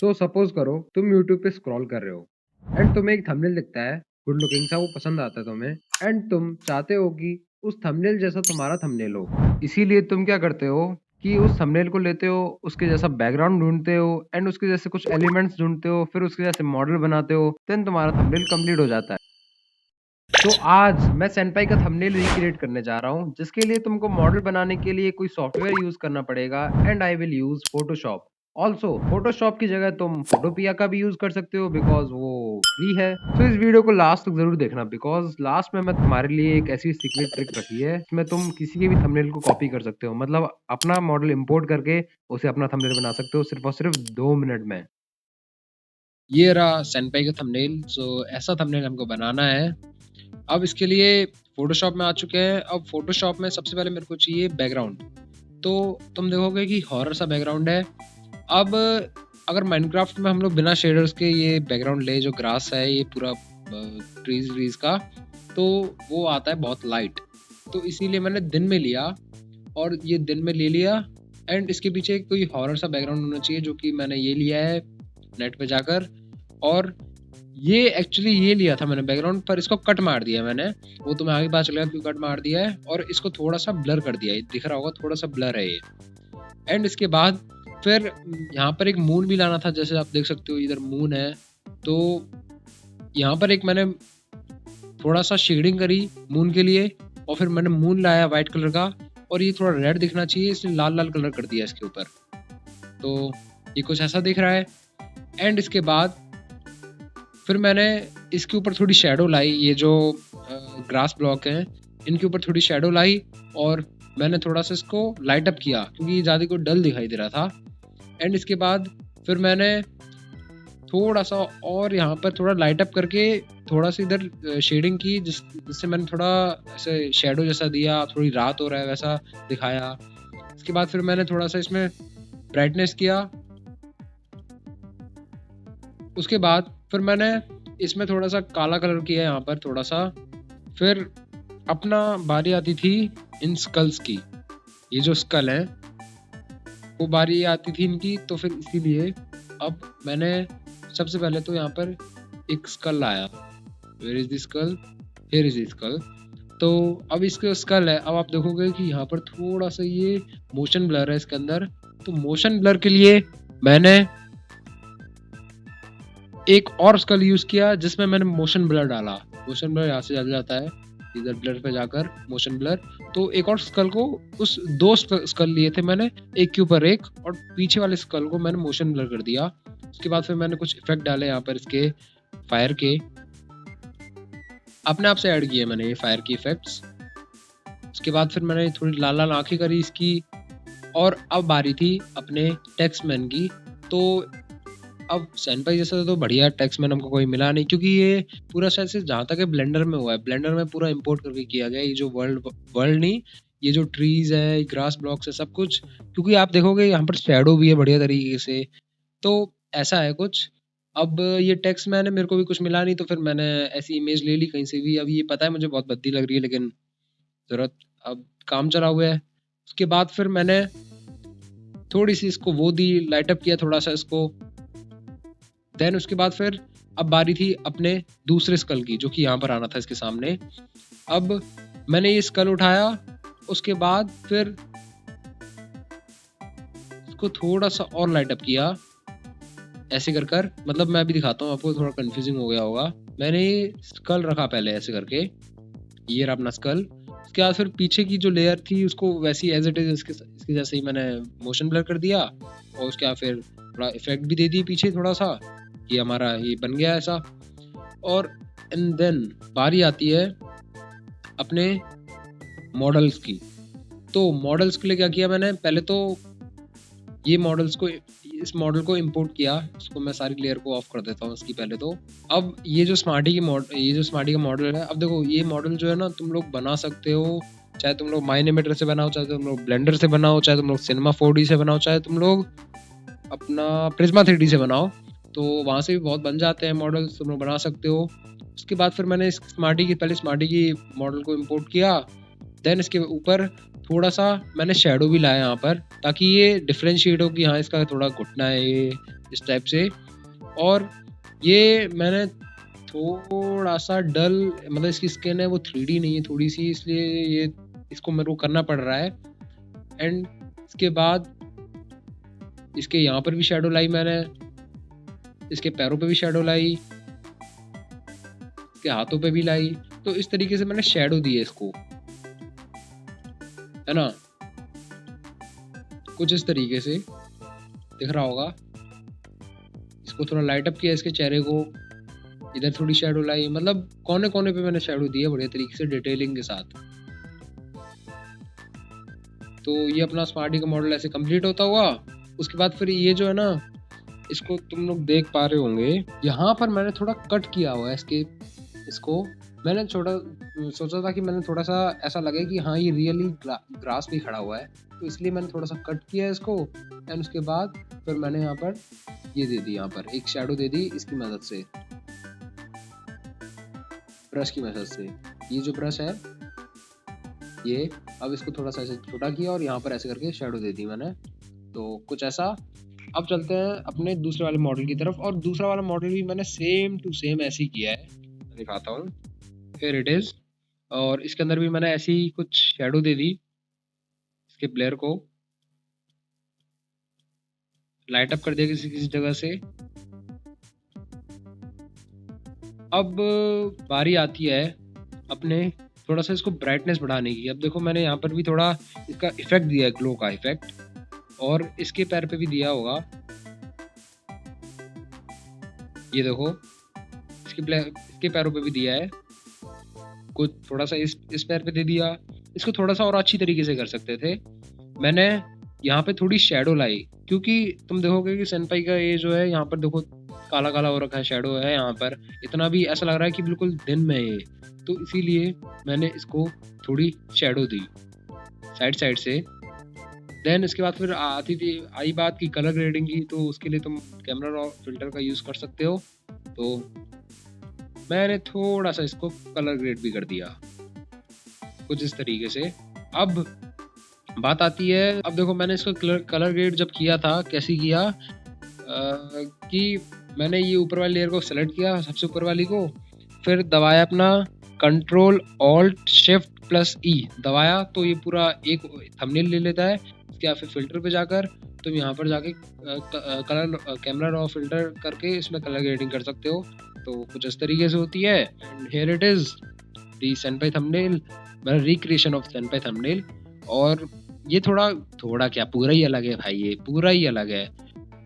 तो सपोज करो तुम यूट्यूब पे स्क्रॉल कर रहे हो एंड तुम्हें एक थंबनेल दिखता है, गुड लुकिंग सा, वो पसंद आता है तुम्हें एंड तुम चाहते हो कि उस थंबनेल जैसा तुम्हारा थंबनेल हो। इसीलिए तुम क्या करते हो कि उस थंबनेल को लेते हो, उसके जैसा बैकग्राउंड ढूंढते हो एंड उसके जैसे कुछ एलिमेंट्स ढूंढते हो, फिर उसके जैसे मॉडल बनाते हो, देन तुम्हारा थंबनेल कंप्लीट हो जाता है। तो आज मैं सेनपाई का थंबनेल रिक्रिएट करने जा रहा हूँ, जिसके लिए तुमको मॉडल बनाने के लिए कोई सॉफ्टवेयर यूज करना पड़ेगा and I will use Photoshop. Also Photoshop की जगह तुम फोटोपिया का भी यूज कर सकते हो बिकॉज वो फ्री है। तो इस वीडियो को लास्ट तक जरूर देखना बिकॉज लास्ट में मैं तुम्हारे लिए एक ऐसी सीक्रेट ट्रिक रखी है जिसमें तुम किसी के भी थंबनेल को कॉपी कर सकते हो, मतलब अपना मॉडल इंपोर्ट करके उसे अपना थंबनेल बना सकते हो सिर्फ और सिर्फ 2 मिनट में। ये रहा सेनपाई का थंबनेल। सो ऐसा थंबनेल हमको बनाना है। अब इसके लिए फोटोशॉप में आ चुके हैं। अब फोटोशॉप में सबसे पहले मेरे को चाहिए बैकग्राउंड। तो तुम देखोगे कि हॉरर सा बैकग्राउंड है। अब अगर माइनक्राफ्ट में हम लोग बिना शेडर्स के ये बैकग्राउंड ले, जो ग्रास है ये पूरा ट्रीज व्रीज का, तो वो आता है बहुत लाइट। तो इसीलिए मैंने दिन में लिया और ये दिन में ले लिया। एंड इसके पीछे कोई हॉरर सा बैकग्राउंड होना चाहिए, जो कि मैंने ये लिया है नेट पे जाकर। और ये एक्चुअली ये लिया था मैंने बैकग्राउंड, पर इसको कट मार दिया मैंने। वो तुम्हें आगे पता चलेगा क्यों कट मार दिया है। और इसको थोड़ा सा ब्लर कर दिया है, दिख रहा होगा थोड़ा सा ब्लर है ये। एंड इसके बाद फिर यहाँ पर एक मून भी लाना था, जैसे आप देख सकते हो इधर मून है। तो यहाँ पर एक मैंने थोड़ा सा शेडिंग करी मून के लिए, और फिर मैंने मून लाया वाइट कलर का, और ये थोड़ा रेड दिखना चाहिए इसलिए लाल लाल कलर कर दिया इसके ऊपर। तो ये कुछ ऐसा दिख रहा है। एंड इसके बाद फिर मैंने इसके ऊपर थोड़ी शेडो लाई, ये जो ग्रास ब्लॉक हैं इनके ऊपर थोड़ी शेडो लाई, और मैंने थोड़ा सा इसको लाइट अप किया क्योंकि ये ज़्यादा को डल दिखाई दे रहा था। एंड इसके बाद फिर मैंने थोड़ा सा और यहाँ पर थोड़ा लाइट अप करके थोड़ा सा इधर शेडिंग की, जिससे मैंने थोड़ा ऐसे शेडो जैसा दिया, थोड़ी रात हो रहा है वैसा दिखाया। इसके बाद फिर मैंने थोड़ा सा इसमें ब्राइटनेस किया। उसके बाद फिर मैंने इसमें थोड़ा सा काला कलर किया यहाँ पर थोड़ा सा। फिर अपना बारी आती थी इन स्कल्स की, ये जो स्कल है वो बारी आती थी इनकी। तो फिर इसीलिए अब मैंने सबसे पहले तो यहाँ पर एक स्कल लाया। Where is the skull? Here is the skull. तो अब इसके स्कल है। अब आप देखोगे कि यहाँ पर थोड़ा सा ये मोशन ब्लर है इसके अंदर। तो मोशन ब्लर के लिए मैंने एक और स्कल यूज किया जिसमें मैंने मोशन ब्लर डाला। मोशन ब्लर यहाँ से चल जाता है, इधर ब्लर पे जाकर मोशन ब्लर। तो एक और स्कल को, उस दो स्कल लिए थे मैंने एक के ऊपर एक, और पीछे वाले स्कल को मैंने मोशन ब्लर कर दिया। उसके बाद फिर मैंने कुछ इफेक्ट डाले यहाँ पर इसके फायर के, अपने आप से ऐड किए मैंने ये फायर की इफेक्ट्स। उसके बाद फिर मैंने थोड़ी लाल लाल आंखें करी इसकी। और अब बारी थी अपने टेक्स्टमैन की। तो अब सेनपाई जैसा तो बढ़िया टेक्स्टमैन हमको कोई मिला नहीं, क्योंकि ये पूरा शायद से जहाँ तक है ब्लेंडर में हुआ है। ब्लेंडर में पूरा इंपोर्ट करके किया गया ये जो वर्ल्ड नहीं, ये जो ट्रीज है, ग्रास ब्लॉक्स है, सब कुछ। क्योंकि आप देखोगे यहाँ पर शेडो भी है बढ़िया तरीके से। तो ऐसा है कुछ। अब ये टेक्स्टमैन है, मेरे को भी कुछ मिला नहीं, तो फिर मैंने ऐसी इमेज ले ली कहीं से भी। अब ये पता है मुझे बहुत भद्दी लग रही है, लेकिन जरूरत, अब काम चला हुआ है। उसके बाद फिर मैंने थोड़ी सी इसको वो दी, लाइटअप किया थोड़ा सा इसको। देन उसके बाद फिर अब बारी थी अपने दूसरे स्कल की, जो कि यहाँ पर आना था इसके सामने। अब मैंने ये स्कल उठाया। उसके बाद फिर इसको थोड़ा सा और लाइट अप किया ऐसे कर मतलब मैं भी दिखाता हूँ आपको, थोड़ा कंफ्यूजिंग हो गया होगा। मैंने ये स्कल रखा पहले ऐसे करके, ये रहा अपना स्कल। उसके बाद फिर पीछे की जो लेयर थी उसको वैसी एज इट इज इसके जैसे ही मैंने मोशन ब्लर कर दिया। और उसके बाद फिर थोड़ा इफेक्ट भी दे दिए पीछे थोड़ा सा, कि हमारा ये बन गया ऐसा। और एंड देन बारी आती है अपने मॉडल्स की। तो मॉडल्स के लिए क्या किया मैंने, पहले तो ये मॉडल्स को, इस मॉडल को इंपोर्ट किया। इसको मैं सारी लेयर को ऑफ कर देता हूँ इसकी पहले तो। अब ये जो स्मार्टी का मॉडल है, अब देखो ये मॉडल जो है ना, तुम लोग बना सकते हो, चाहे तुम लोग माइनिमेटर से बनाओ, चाहे तुम लोग ब्लेंडर से बनाओ, चाहे तुम लोग सिनेमा 4D से बनाओ, चाहे तुम लोग अपना प्रिज्मा 3D से बनाओ। तो वहाँ से भी बहुत बन जाते हैं मॉडल्स, तुम लोग बना सकते हो। उसके बाद फिर मैंने पहले स्मार्टी की मॉडल को इंपोर्ट किया। देन इसके ऊपर थोड़ा सा मैंने शेडो भी लाया यहाँ पर, ताकि ये डिफ्रेंशिएट हो कि हाँ इसका थोड़ा घुटना है ये इस टाइप से। और ये मैंने थोड़ा सा डल, मतलब इसकी स्किन है वो 3D नहीं है थोड़ी सी, इसलिए ये इसको मेरे को करना पड़ रहा है। एंड इसके बाद इसके यहाँ पर भी शेडो लाई मैंने, इसके पैरों पे भी शेडो लाई, इसके हाथों पे भी लाई। तो इस तरीके से मैंने शेडो दी है इसको, है ना, कुछ इस तरीके से दिख रहा होगा। इसको थोड़ा लाइट अप किया इसके चेहरे को, इधर थोड़ी शेडो लाई, मतलब कोने कोने पे मैंने शेडो दी है बढ़िया तरीके से डिटेलिंग के साथ। तो ये अपना स्मार्टी का मॉडल ऐसे कंप्लीट होता हुआ। उसके बाद फिर ये जो है ना, इसको तुम लोग देख पा रहे होंगे, यहाँ पर मैंने थोड़ा कट किया हुआ है इसको मैंने छोटा सोचा था कि मैंने थोड़ा सा ऐसा लगे कि हाँ ये रियली ग्रास भी खड़ा हुआ है, तो इसलिए मैंने थोड़ा सा कट किया है इसको। एंड उसके बाद फिर मैंने यहाँ पर ये दे दी, यहाँ पर एक शेडो दे दी इसकी मदद से, ब्रश की मदद से। ये जो ब्रश है ये, अब इसको थोड़ा सा ऐसे छोटा किया और यहाँ पर ऐसे करके शेडो दे दी मैंने। तो कुछ ऐसा। अब चलते हैं अपने दूसरे वाले मॉडल की तरफ, और दूसरा वाला मॉडल भी मैंने सेम टू सेम ऐसे ही किया है, दिखाता हूँ। Here it is. और इसके अंदर भी मैंने ऐसी कुछ शेडो दे दी, इसके प्लेयर को लाइट अप कर दिया किसी किसी जगह से। अब बारी आती है अपने थोड़ा सा इसको ब्राइटनेस बढ़ाने की। अब देखो मैंने यहाँ पर भी थोड़ा इसका इफेक्ट दिया है, ग्लो का इफेक्ट, और इसके पैर पे भी दिया होगा, ये देखो इसके पैरों पे भी दिया है कुछ, थोड़ा सा इस पैर पे दे दिया। इसको थोड़ा सा और अच्छी तरीके से कर सकते थे। मैंने यहाँ पे थोड़ी शेडो लाई, क्योंकि तुम देखोगे कि सेनपाई का ये जो है यहाँ पर देखो काला काला हो रखा है, शेडो है यहाँ पर, इतना भी ऐसा लग रहा है कि बिल्कुल दिन में है ये। तो इसीलिए मैंने इसको थोड़ी शेडो दी साइड साइड से। देन इसके बाद फिर आई बात की कलर ग्रेडिंग की, तो उसके लिए तुम कैमरा रॉ फिल्टर का यूज़ कर सकते हो। तो मैंने थोड़ा सा इसको कलर ग्रेड भी कर दिया कुछ इस तरीके से। अब बात आती है, अब देखो मैंने इसको कलर ग्रेड जब किया था कैसे किया, कि मैंने ये ऊपर वाली लेयर को सेलेक्ट किया, सबसे ऊपर वाली को, फिर दबाया अपना कंट्रोल ऑल्ट शिफ्ट प्लस ई दबाया, तो ये पूरा एक थंबनेल ले लेता है। इसके बाद फिर फिल्टर पे जाकर तुम यहाँ पर जाके कलर कैमरा रॉ फिल्टर करके इसमें कलर ग्रेडिंग कर सकते हो। तो कुछ इस तरीके से होती है। And here it is the सेनपाई thumbnail, मतलब रिक्रिएशन ऑफ सेनपाई थंबनेल। और ये थोड़ा क्या पूरा ही अलग है भाई, ये पूरा ही अलग है।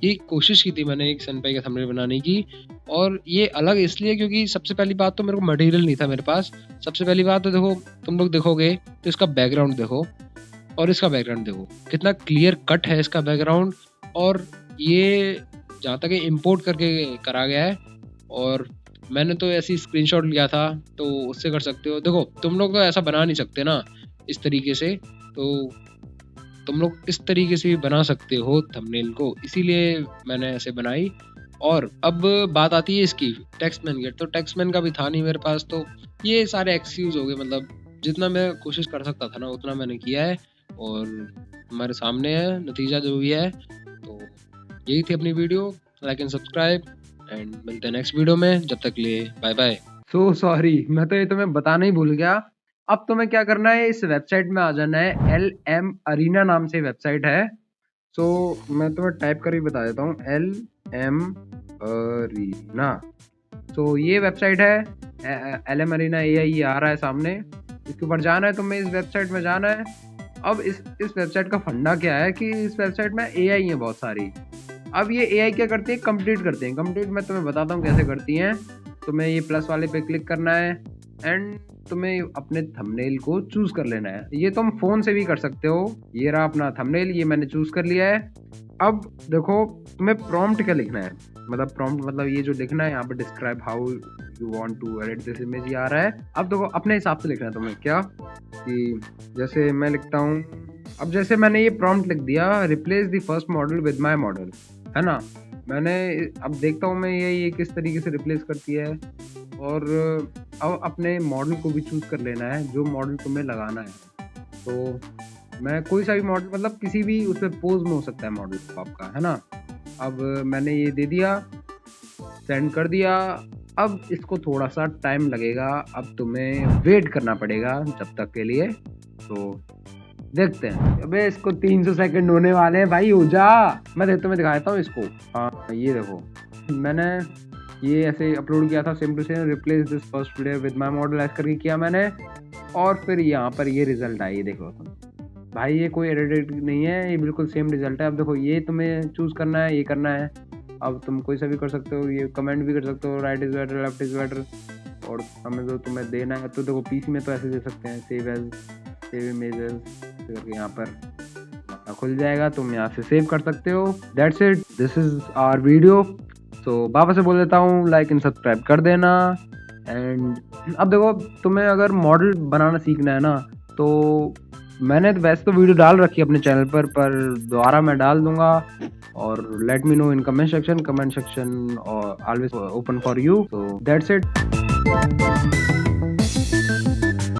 ये कोशिश की थी मैंने एक सेनपाई का थंबनेल बनाने की, और ये अलग इसलिए क्योंकि सबसे पहली बात तो मेरे को मटेरियल नहीं था मेरे पास। सबसे पहली बात तो देखो, तुम लोग देखोगे तो इसका बैकग्राउंड देखो और इसका बैकग्राउंड देखो, कितना क्लियर कट है इसका बैकग्राउंड। और ये जहाँ तक इम्पोर्ट करके करा गया है, और मैंने तो ऐसी स्क्रीनशॉट लिया था, तो उससे कर सकते हो। देखो तुम लोग तो ऐसा बना नहीं सकते ना इस तरीके से, तो तुम लोग इस तरीके से भी बना सकते हो थंबनेल को, इसीलिए मैंने ऐसे बनाई। और अब बात आती है इसकी टेक्स्टमैन की, तो टेक्स्टमैन का भी था नहीं मेरे पास, तो ये सारे एक्सक्यूज हो गए। मतलब जितना मैं कोशिश कर सकता था ना उतना मैंने किया है, और हमारे सामने है नतीजा जो भी है। तो यही थी अपनी video. Like and subscribe, and मिलते हैं नेक्स्ट वीडियो में। जब तक लिए बाय बाय। सो सॉरी, मैं तो ये तुम्हें बताना ही भूल गया। अब तुम्हें क्या करना है, इस वेबसाइट में आ जाना है। LM अरीना नाम से वेबसाइट है। सो मैं तुम्हें टाइप कर भी बता देता हूँ, LM अरीना। तो ये वेबसाइट है, LM अरीना AI आ रहा है सामने। इसके ऊपर जाना है, तुम्हें इस वेबसाइट में जाना है। अब इस वेबसाइट का फंडा क्या है कि इस वेबसाइट में AI है बहुत सारी। अब ये AI क्या करती है, कंप्लीट करते हैं। कंप्लीट मैं तुम्हें बताता हूँ कैसे करती हैं। तुम्हें ये प्लस वाले पे क्लिक करना है, एंड तुम्हें अपने थंबनेल को चूज कर लेना है। ये तुम फोन से भी कर सकते हो। ये रहा अपना थंबनेल, ये मैंने चूज कर लिया है। अब देखो तुम्हें प्रॉम्प्ट क्या लिखना है, मतलब प्रॉम्प्ट मतलब ये जो लिखना है यहाँ पर, describe how you want to edit this image, ये आ रहा है। अब देखो अपने हिसाब से लिखना है तुम्हें, क्या कि जैसे मैं लिखता हूँ, अब जैसे मैंने ये प्रॉम्प्ट लिख दिया, replace the first model with my model, है ना। मैंने अब देखता हूँ मैं ये किस तरीके से रिप्लेस करती है। और अब अपने मॉडल को भी चूज कर लेना है, जो मॉडल तुम्हें लगाना है। तो मैं कोई सा भी मॉडल मतलब किसी भी उसमें पोज में हो सकता है मॉडल आपका, है ना। अब मैंने ये दे दिया, सेंड कर दिया। अब इसको थोड़ा सा टाइम लगेगा, अब तुम्हें वेट करना पड़ेगा जब तक के लिए। तो देखते हैं। अबे इसको 300 सेकंड होने वाले हैं भाई, हो जा। मैं तुम्हें दिखाता हूँ इसको। हाँ ये देखो, मैंने ये ऐसे अपलोड किया था, same to same replace this first video with my model ऐसे करके किया मैंने, और फिर यहाँ पर ये रिजल्ट आया, ये देखो तुम भाई, ये कोई एडिट नहीं है, ये बिल्कुल सेम रिजल्ट है। अब देखो ये तुम्हें चूज करना है, ये करना है। अब तुम कोई सा भी कर सकते हो, ये कमेंट भी कर सकते हो, right is better left is better, और हमें जो तुम्हें देना है तो देखो पीसी में तो ऐसे दे सकते हैं, सेव एज, सेव इमेजेस करके यहाँ पर खुल जाएगा, तुम यहाँ से सेव कर सकते हो। That's it, this is our video. So वापस से बोल देता हूँ, लाइक एंड सब्सक्राइब कर देना। एंड अब देखो, तुम्हें अगर मॉडल बनाना सीखना है ना, तो मैंने तो वैसे तो वीडियो डाल रखी है अपने चैनल पर दोबारा मैं डाल दूंगा। और let me know in comment section और always open for you. So that's it.